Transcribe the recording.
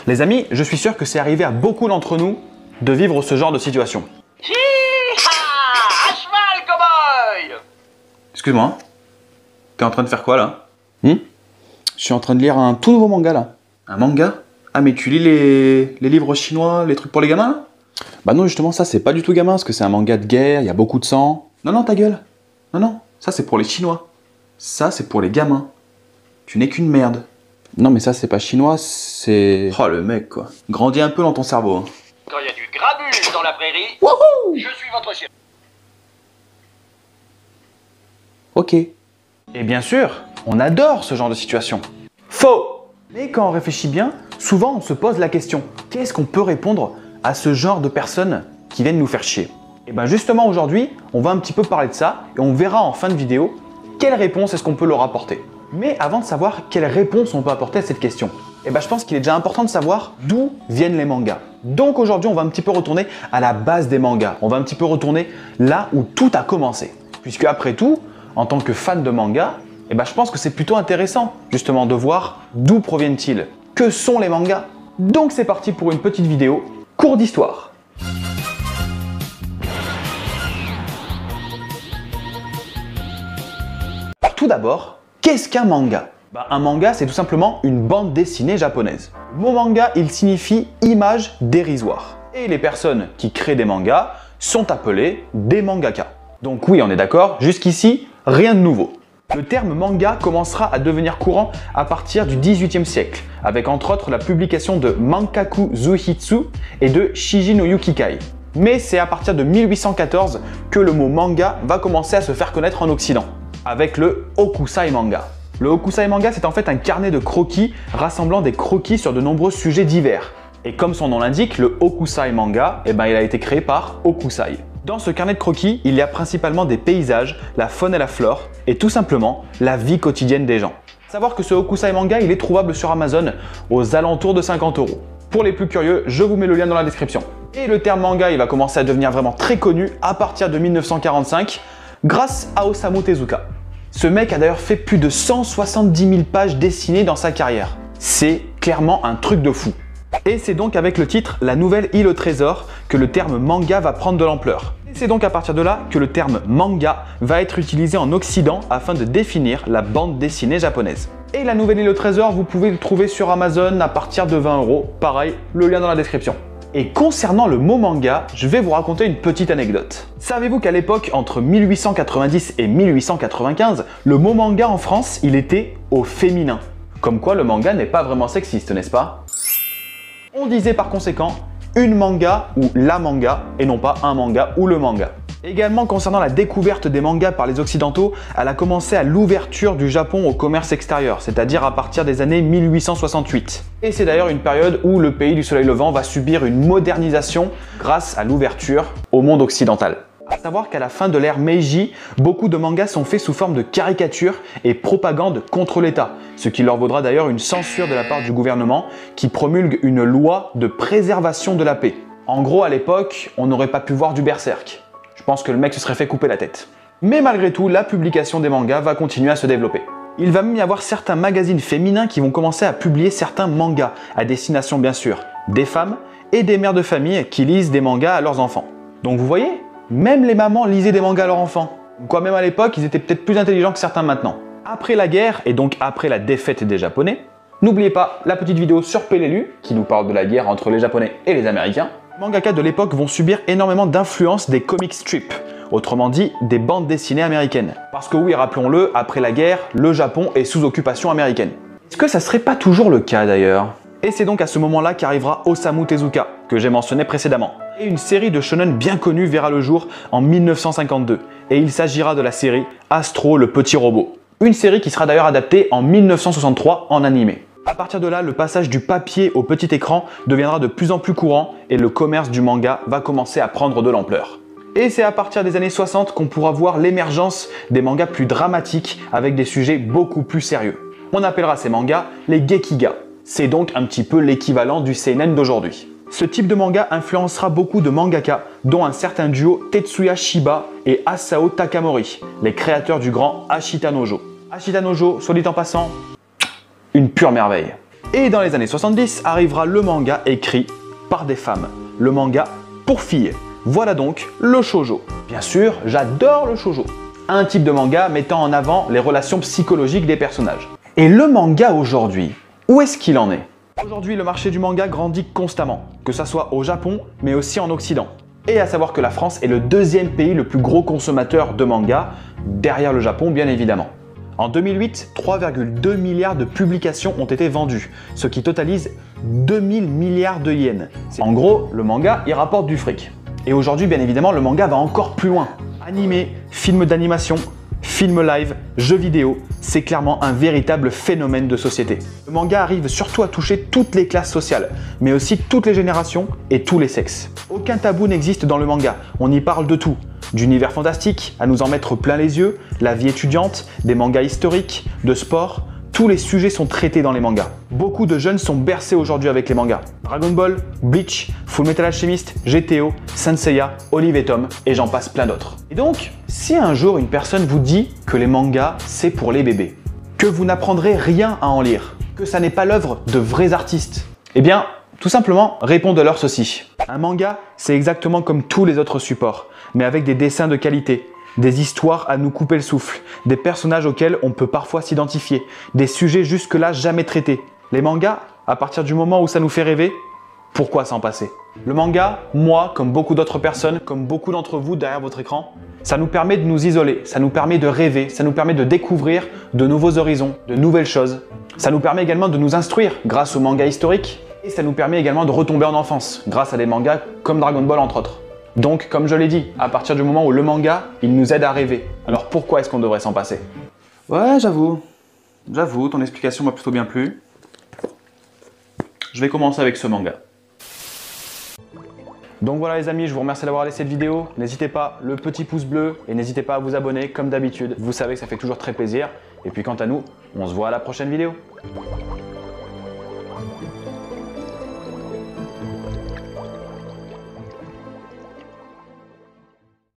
Les amis, je suis sûr que c'est arrivé à beaucoup d'entre nous de vivre ce genre de situation. Hi-ha! À cheval, cow-boy! Excuse-moi, t'es en train de faire quoi là? Je suis en train de lire un tout nouveau manga là. Un manga? Ah mais tu lis les livres chinois, les trucs pour les gamins là? Bah non justement ça c'est pas du tout gamin parce que c'est un manga de guerre, il y a beaucoup de sang. Non ta gueule. Non, ça c'est pour les chinois. Ça c'est pour les gamins. Tu n'es qu'une merde. Non mais ça c'est pas chinois, c'est... Oh le mec quoi. Grandis un peu dans ton cerveau. Hein. Quand il y a du grabuge dans la prairie, Wouhou! je suis votre chef. Ok. Et bien sûr, on adore ce genre de situation. Faux! Mais quand on réfléchit bien, souvent on se pose la question, qu'est-ce qu'on peut répondre à ce genre de personnes qui viennent nous faire chier? Et bien justement aujourd'hui, on va un petit peu parler de ça et on verra en fin de vidéo quelle réponse est-ce qu'on peut leur apporter. Mais avant de savoir quelle réponse on peut apporter à cette question, et ben je pense qu'il est déjà important de savoir d'où viennent les mangas. Donc aujourd'hui, on va un petit peu retourner à la base des mangas. On va un petit peu retourner là où tout a commencé. Puisque après tout, en tant que fan de manga, et ben je pense que c'est plutôt intéressant justement de voir d'où proviennent-ils. Que sont les mangas? Donc c'est parti pour une petite vidéo, cours d'histoire. Tout d'abord, qu'est-ce qu'un manga? Un manga, c'est tout simplement une bande dessinée japonaise. Le mot manga, il signifie image dérisoire. Et les personnes qui créent des mangas sont appelées des mangaka. Donc oui, on est d'accord, jusqu'ici, rien de nouveau. Le terme manga commencera à devenir courant à partir du XVIIIe siècle, avec entre autres la publication de Mankaku Zuhitsu et de Shiji no Yukikai. Mais c'est à partir de 1814 que le mot manga va commencer à se faire connaître en Occident, avec le Hokusai manga. Le Hokusai manga, c'est en fait un carnet de croquis rassemblant des croquis sur de nombreux sujets divers. Et comme son nom l'indique, le Hokusai manga, il a été créé par Hokusai. Dans ce carnet de croquis, il y a principalement des paysages, la faune et la flore, et tout simplement la vie quotidienne des gens. Savoir que ce Hokusai manga, il est trouvable sur Amazon aux alentours de 50 €. Pour les plus curieux, je vous mets le lien dans la description. Et le terme manga, il va commencer à devenir vraiment très connu à partir de 1945, grâce à Osamu Tezuka. Ce mec a d'ailleurs fait plus de 170 000 pages dessinées dans sa carrière. C'est clairement un truc de fou. Et c'est donc avec le titre La Nouvelle Île au Trésor que le terme manga va prendre de l'ampleur. Et c'est donc à partir de là que le terme manga va être utilisé en Occident afin de définir la bande dessinée japonaise. Et La Nouvelle Île au Trésor, vous pouvez le trouver sur Amazon à partir de 20 €. Pareil, le lien dans la description. Et concernant le mot manga, je vais vous raconter une petite anecdote. Savez-vous qu'à l'époque, entre 1890 et 1895, le mot manga en France, il était au féminin. Comme quoi le manga n'est pas vraiment sexiste, n'est-ce pas? On disait par conséquent une manga ou la manga et non pas un manga ou le manga. Également concernant la découverte des mangas par les occidentaux, elle a commencé à l'ouverture du Japon au commerce extérieur, c'est-à-dire à partir des années 1868. Et c'est d'ailleurs une période où le pays du soleil levant va subir une modernisation grâce à l'ouverture au monde occidental. À savoir qu'à la fin de l'ère Meiji, beaucoup de mangas sont faits sous forme de caricatures et propagande contre l'État, ce qui leur vaudra d'ailleurs une censure de la part du gouvernement qui promulgue une loi de préservation de la paix. En gros, à l'époque, on n'aurait pas pu voir du berserk. Je pense que le mec se serait fait couper la tête. Mais malgré tout, la publication des mangas va continuer à se développer. Il va même y avoir certains magazines féminins qui vont commencer à publier certains mangas, à destination bien sûr des femmes et des mères de famille qui lisent des mangas à leurs enfants. Donc vous voyez, même les mamans lisaient des mangas à leurs enfants. Quoi, même à l'époque, ils étaient peut-être plus intelligents que certains maintenant. Après la guerre, et donc après la défaite des Japonais, n'oubliez pas la petite vidéo sur Pelelu, qui nous parle de la guerre entre les Japonais et les Américains. Les mangaka de l'époque vont subir énormément d'influence des comic strips, autrement dit des bandes dessinées américaines. Parce que oui, rappelons-le, après la guerre, le Japon est sous occupation américaine. Est-ce que ça serait pas toujours le cas d'ailleurs? Et c'est donc à ce moment-là qu'arrivera Osamu Tezuka, que j'ai mentionné précédemment. Et une série de shonen bien connue verra le jour en 1952. Et il s'agira de la série Astro le petit robot. Une série qui sera d'ailleurs adaptée en 1963 en animé. À partir de là, le passage du papier au petit écran deviendra de plus en plus courant et le commerce du manga va commencer à prendre de l'ampleur. Et c'est à partir des années 60 qu'on pourra voir l'émergence des mangas plus dramatiques avec des sujets beaucoup plus sérieux. On appellera ces mangas les Gekiga. C'est donc un petit peu l'équivalent du seinen d'aujourd'hui. Ce type de manga influencera beaucoup de mangaka, dont un certain duo Tetsuya Shiba et Asao Takamori, les créateurs du grand Ashita no Joe. Ashita no Joe, soit dit en passant, une pure merveille. Et dans les années 70 arrivera le manga écrit par des femmes, le manga pour filles. Voilà donc le shoujo. Bien sûr, j'adore le shoujo. Un type de manga mettant en avant les relations psychologiques des personnages. Et le manga aujourd'hui, où est-ce qu'il en est? Aujourd'hui, le marché du manga grandit constamment, que ça soit au Japon, mais aussi en Occident. Et à savoir que la France est le deuxième pays le plus gros consommateur de manga, derrière le Japon bien évidemment. En 2008, 3,2 milliards de publications ont été vendues, ce qui totalise 2000 milliards de yens. En gros, le manga, il rapporte du fric. Et aujourd'hui, bien évidemment, le manga va encore plus loin. Animé, films d'animation, films live, jeux vidéo, c'est clairement un véritable phénomène de société. Le manga arrive surtout à toucher toutes les classes sociales, mais aussi toutes les générations et tous les sexes. Aucun tabou n'existe dans le manga, on y parle de tout. D'univers fantastique, à nous en mettre plein les yeux, la vie étudiante, des mangas historiques, de sport, tous les sujets sont traités dans les mangas. Beaucoup de jeunes sont bercés aujourd'hui avec les mangas. Dragon Ball, Bleach, Full Metal Alchemist, GTO, Saint Seiya, Olive et Tom, et j'en passe plein d'autres. Et donc, si un jour une personne vous dit que les mangas c'est pour les bébés, que vous n'apprendrez rien à en lire, que ça n'est pas l'œuvre de vrais artistes, eh bien, tout simplement, répondez-leur ceci. Un manga, c'est exactement comme tous les autres supports, mais avec des dessins de qualité, des histoires à nous couper le souffle, des personnages auxquels on peut parfois s'identifier, des sujets jusque-là jamais traités. Les mangas, à partir du moment où ça nous fait rêver, pourquoi s'en passer? Le manga, moi, comme beaucoup d'autres personnes, comme beaucoup d'entre vous derrière votre écran, ça nous permet de nous isoler, ça nous permet de rêver, ça nous permet de découvrir de nouveaux horizons, de nouvelles choses. Ça nous permet également de nous instruire grâce aux mangas historiques et ça nous permet également de retomber en enfance grâce à des mangas comme Dragon Ball entre autres. Donc, comme je l'ai dit, à partir du moment où le manga, il nous aide à rêver. Alors pourquoi est-ce qu'on devrait s'en passer? Ouais, j'avoue, ton explication m'a plutôt bien plu. Je vais commencer avec ce manga. Donc voilà les amis, je vous remercie d'avoir regardé cette vidéo. N'hésitez pas, le petit pouce bleu et n'hésitez pas à vous abonner comme d'habitude. Vous savez que ça fait toujours très plaisir. Et puis quant à nous, on se voit à la prochaine vidéo.